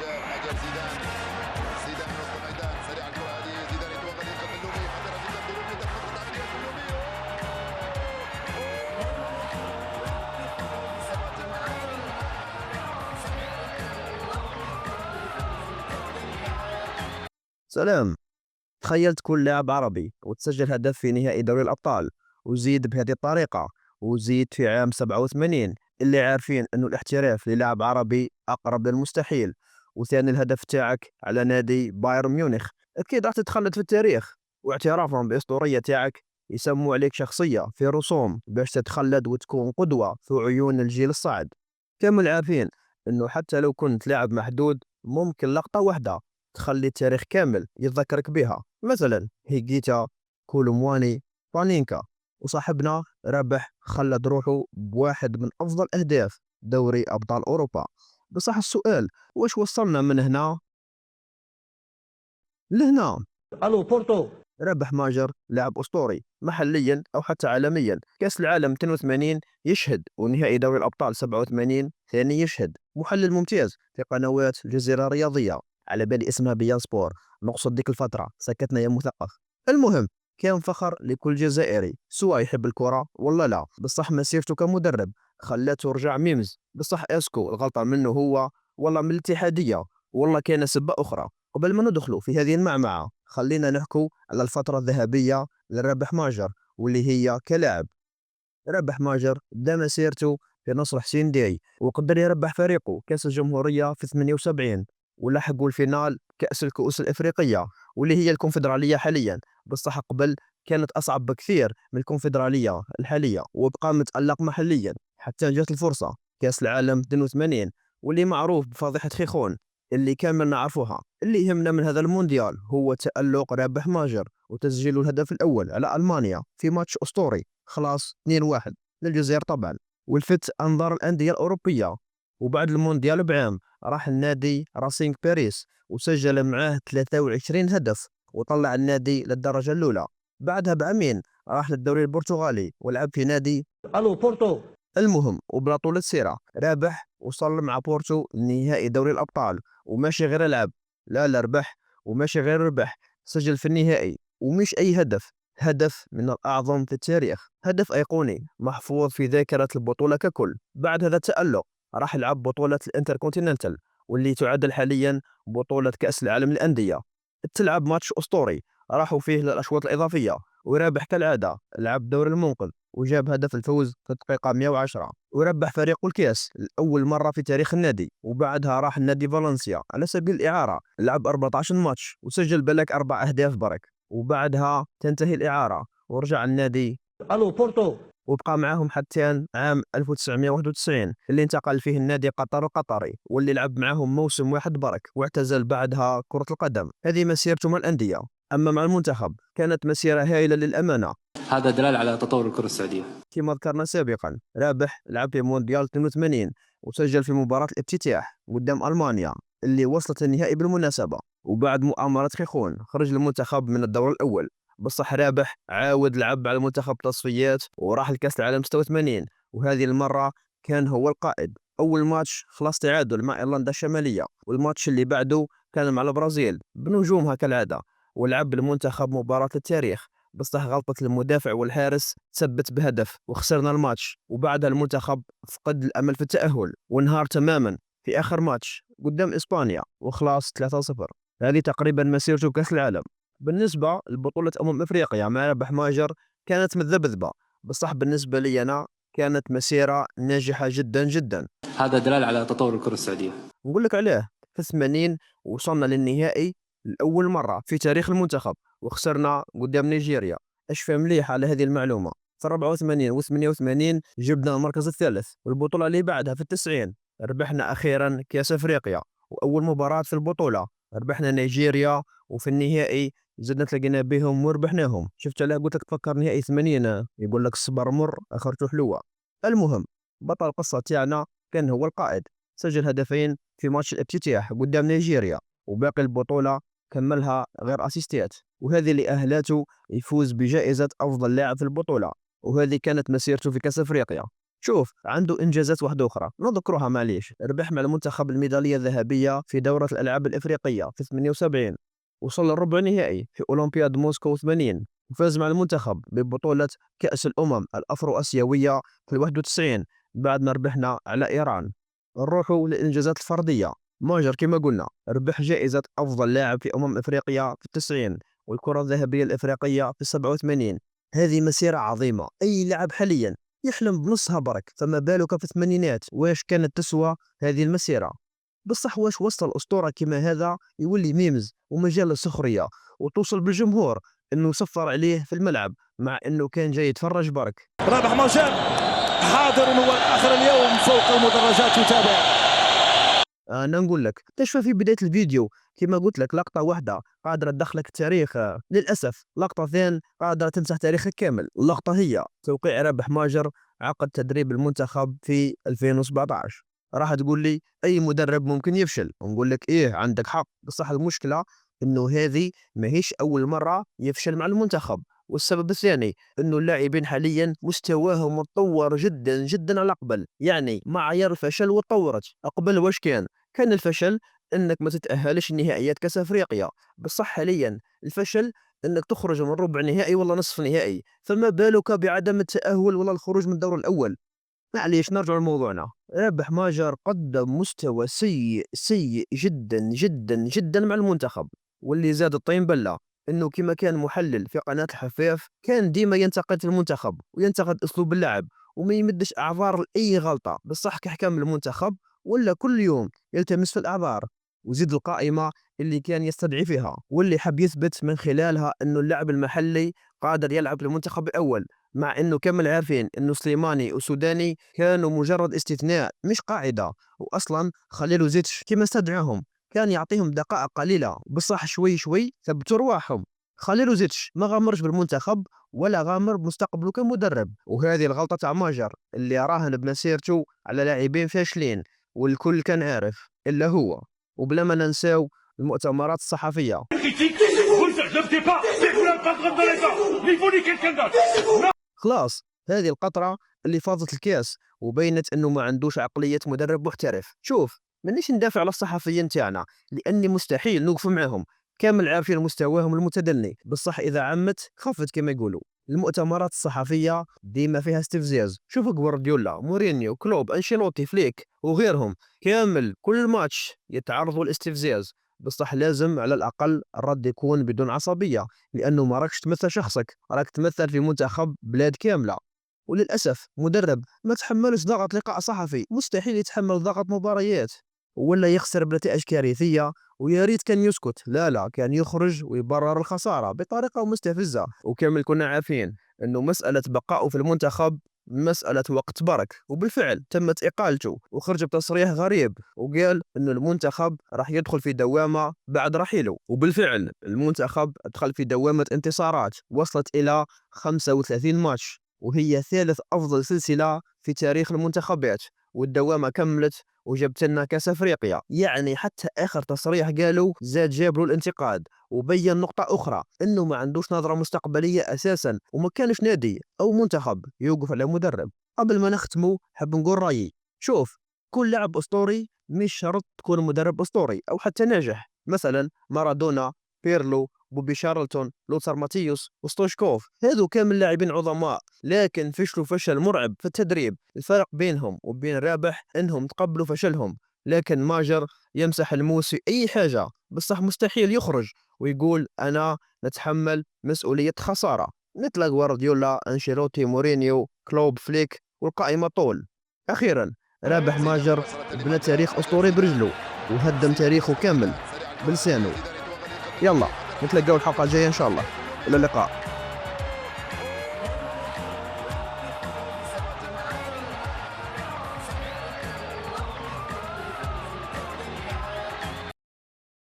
هاجر زيدان. زيدان من وسط الميدان سريع الكرة هذه. زيدان يتوغل يدخل باللومي. خطيرة جدا باللومي. تخبط عملية باللومي. سلام. تخيل تكون لاعب عربي وتسجل هدف في نهائي دوري الأبطال، وزيد بهذه الطريقة، وزيد في عام 87 اللي عارفين أنه الاحتراف للاعب عربي أقرب للمستحيل. وثاني الهدف تاعك على نادي بايرن ميونخ، أكيد راح تتخلد في التاريخ. واعترافهم بأسطورية تاعك يسموا عليك شخصية في رسوم باش تتخلد وتكون قدوة في عيون الجيل الصاعد. كامل عارفين أنه حتى لو كنت لاعب محدود، ممكن لقطة واحدة تخلي التاريخ كامل يتذكرك بها. مثلا هيجيتا، كولومواني، بانينكا. وصاحبنا ربح خلد روحه بواحد من أفضل أهداف دوري أبطال أوروبا. بصح السؤال، واش وصلنا من هنا لهنا؟ الو بورتو. ربح ماجر لاعب أسطوري محليا أو حتى عالميا. كأس العالم 82 يشهد، ونهائي دوري الأبطال 87 ثاني يشهد. محلل ممتاز في قنوات الجزيرة الرياضية، على بالي اسمها بيان سبور، نقصد ديك الفترة سكتنا يا مثقف. المهم، كان فخر لكل جزائري سواء يحب الكرة ولا لا. بصح مسيرته كمدرب خلاته رجع ميمز. بصح اسكو الغلطة منه هو والله من الاتحادية والله كان سبة أخرى؟ قبل ما ندخلوا في هذه المعمعة، خلينا نحكوا على الفترة الذهبية لربح ماجر، واللي هي كلاعب. ربح ماجر بدا مسيرته في نصر حسين داي، وقدر يربح فريقه كأس الجمهورية في 78، ولحقوا الفينال كأس الكؤوس الإفريقية واللي هي الكونفدرالية حاليا. بصح قبل كانت أصعب بكثير من الكونفدرالية الحالية، وبقى متألق محليا حتى جات الفرصة كأس العالم 82، واللي معروف بفضيحة خيخون اللي كامل نعرفوها. اللي يهمنا من هذا المونديال هو تألق رابح ماجر وتسجيل الهدف الأول على ألمانيا في ماتش أسطوري خلاص 2-1 للجزائر طبعا، والفت أنظار الأندية الأوروبية. وبعد المونديال بعام راح النادي راسينغ باريس وسجل معاه 23 هدف وطلع النادي للدرجة الأولى. بعدها بعامين راح للدوري البرتغالي ولعب في نادي الو بورتو. المهم. وبلا طول السيرة رابح وصل مع بورتو لنهائي دوري الأبطال، وماشي غير لعب، لا ربح، وماشي غير ربح، سجل في النهائي. ومش أي هدف، هدف من الأعظم في التاريخ، هدف أيقوني محفوظ في ذاكرة البطولة ككل. بعد هذا التألق راح يلعب بطولة الانتركونتيننتال، واللي تعادل حاليا بطولة كأس العالم للأندية. تلعب ماتش أسطوري راحوا فيه للأشواط الإضافية، ورابح كالعادة لعب دور المنقذ وجاب هدف الفوز في الدقيقة 110، وربح فريقه الكاس لأول مرة في تاريخ النادي. وبعدها راح النادي فالنسيا على سبيل الإعارة، لعب 14 ماتش وسجل بالك 4 أهداف برك. وبعدها تنتهي الإعارة ورجع النادي الو بورتو. وبقى معاهم حتى عام 1991 اللي انتقل فيه النادي قطر القطري، واللي لعب معاهم موسم واحد برك واعتزل بعدها كرة القدم. هذه مسيرته مع الأندية. أما مع المنتخب كانت مسيرة هائلة للأمانة. هذا دلالة على تطور الكرة السعودية. كما ذكرنا سابقا، رابح لعب في مونديال 82 وسجل في مباراة الافتتاح قدام ألمانيا اللي وصلت النهائي بالمناسبة. وبعد مؤامرة خيخون خرج المنتخب من الدور الأول. بصح رابح عاود لعب على المنتخب تصفيات وراح لكأس العالم 86، وهذه المرة كان هو القائد. أول ماتش خلاص تعادل مع إيرلندا الشمالية، والماتش اللي بعده كان مع البرازيل بنجومها كالعادة، ولعب بالمنتخب مباراة التاريخ. بصح غلطة المدافع والحارس تثبت بهدف وخسرنا الماتش. وبعدها المنتخب فقد الأمل في التأهل وانهار تماما في آخر ماتش قدام إسبانيا وخلاص 3-0. هذه تقريبا مسيرته كأس العالم. بالنسبة لبطولة أفريقيا مع ربح ماجر كانت متذبذبة، بصح بالنسبة لي أنا كانت مسيرة ناجحة جدا جدا. هذا دلالة على تطور الكرة السعودية. نقول لك عليه، في 80 وصلنا للنهائي لأول مرة في تاريخ المنتخب وخسرنا قدام نيجيريا. أشفى مليح على هذه المعلومة. في 84 و 88 جبنا المركز الثالث، والبطولة اللي بعدها في 90 ربحنا أخيرا كأس أفريقيا، وأول مباراة في البطولة ربحنا نيجيريا، وفي النهائي زدنا تلاقينا بهم وربحناهم. شفت علاه قلت لك تفكر نهائي 80 يقول لك الصبر مر آخرته حلوة. المهم، بطل القصة تاعنا كان هو القائد، سجل هدفين في ماتش الافتتاح قدام نيجيريا، وباقي البطولة كملها غير أسيستيات، وهذه اللي أهلاته يفوز بجائزة أفضل لاعب في البطولة. وهذه كانت مسيرته في كأس أفريقيا. شوف عنده إنجازات واحدة أخرى نذكرها معليش. ربح مع المنتخب الميدالية الذهبية في دورة الألعاب الإفريقية في 78، وصل للربع نهائي في أولمبياد موسكو 80، وفاز مع المنتخب ببطولة كأس الأمم الأفرو أسيوية في 91 بعد ما ربحنا على إيران. نروحوا للإنجازات الفردية. ماجر كما قلنا ربح جائزة أفضل لاعب في إفريقيا في 90، والكرة الذهبية الإفريقية في 87. هذه مسيرة عظيمة، أي لاعب حاليا يحلم بنصها برك، فما بالك في الثمانينات واش كانت تسوى هذه المسيرة. بصح واش وصل أسطورة كما هذا يولي ميمز ومجال السخرية، وتوصل بالجمهور انه صفر عليه في الملعب مع انه كان جاي يتفرج برك. رابح ماجر حاضر هو آخر اليوم فوق المدرجات يتابع. انا نقول لك تشوف في بدايه الفيديو كما قلت لك لقطه واحده قادره تدخلك التاريخ، للاسف لقطه ثانيه قادره تمسح تاريخك كامل. اللقطه هي توقيع رابح ماجر عقد تدريب المنتخب في 2017. راح تقول لي اي مدرب ممكن يفشل، ونقول لك ايه عندك حق، بصح المشكله انه هذه ماهيش اول مره يفشل مع المنتخب. والسبب الثاني انه اللاعبين حاليا مستواهم متطور جدا جدا على قبل، يعني معايير الفشل وتطورت. قبل واش كان الفشل انك ما تتاهلش نهائيات كاس افريقيا، بصح حاليا الفشل انك تخرج من ربع نهائي ولا نصف نهائي، فما بالك بعدم التاهل ولا الخروج من الدور الاول. معليش نرجع لموضوعنا. رابح ماجر قدم مستوى سيء جدا جدا جدا مع المنتخب، واللي زاد الطين بله انه كما كان محلل في قناة الحفاف كان ديما ينتقد المنتخب وينتقد اسلوب اللعب وما يمدش اعذار لاي غلطة، بصح كحكام المنتخب ولا كل يوم يلتمس في الاعذار. وزيد القائمة اللي كان يستدعي فيها واللي حب يثبت من خلالها انه اللاعب المحلي قادر يلعب للمنتخب الاول، مع انه كامل عارفين انه سليماني وسوداني كانوا مجرد استثناء مش قاعدة. واصلا خليل زيتش كما استدعاهم كان يعطيهم دقائق قليلة، بصح شوي شوي ثبتوا رواحهم. خليل زيتش ما غامرش بالمنتخب ولا غامر بمستقبله كمدرب، وهذه الغلطة تاع ماجر اللي راهن بمسيرته على لاعبين فاشلين والكل كان عارف الا هو. وبلا ما ننساو المؤتمرات الصحفية. خلاص هذه القطرة اللي فاضت الكاس وبينت انه ما عندوش عقلية مدرب محترف. شوف مانيش ندافع على الصحفيين تاعنا لاني مستحيل نوقف معهم، كامل عارفين مستواهم المتدني، بصح اذا عمت خفت كما يقولوا. المؤتمرات الصحفية ديما فيها استفزاز. شوف غوارديولا، مورينيو، كلوب، انشيلوتي، فليك وغيرهم كامل كل ماتش يتعرضوا للاستفزاز، بصح لازم على الأقل الرد يكون بدون عصبية، لأنه ما راكش تمثل شخصك، راك تمثل في منتخب بلاد كاملة. وللأسف مدرب ما تحملش ضغط لقاء صحفي، مستحيل يتحمل ضغط مباريات ولا يخسر بنتائج كارثية. ويا ريت كان يسكت، لا كان يخرج ويبرر الخسارة بطريقة مستفزة. وكامل كنا عارفين أنه مسألة بقائه في المنتخب مسألة وقت برك، وبالفعل تمت إقالته وخرج بتصريح غريب وقال أن المنتخب راح يدخل في دوامة بعد رحيله. وبالفعل المنتخب دخل في دوامة انتصارات وصلت إلى 35 ماتش، وهي ثالث أفضل سلسلة في تاريخ المنتخبات، والدوامة كملت وجبت لنا كاس افريقيا. يعني حتى اخر تصريح قالوا زاد جاب له الانتقاد وبين نقطة اخرى انه ما عندوش نظرة مستقبلية اساسا، وما كانش نادي او منتخب يوقف على مدرب. قبل ما نختموا حب نقول رايي. شوف كل لاعب اسطوري مش شرط تكون مدرب اسطوري او حتى ناجح. مثلا مارادونا، بيرلو، بوبي شارلتون، لوثر ماتيوس وستوشكوف، هذو كامل لاعبين عظماء لكن فشلوا فشل مرعب في التدريب. الفرق بينهم وبين رابح انهم تقبلوا فشلهم، لكن ماجر يمسح الموسي اي حاجة، بصح مستحيل يخرج ويقول انا نتحمل مسؤولية خسارة. مثل غوارديولا، انشيلوتي، مورينيو، كلوب، فليك، والقائمة طول. اخيرا رابح ماجر بنى تاريخ اسطوري برجله وهدم تاريخه كامل بلسانه. يلا نتلاقاو الحلقة الجاية ان شاء الله. الى اللقاء.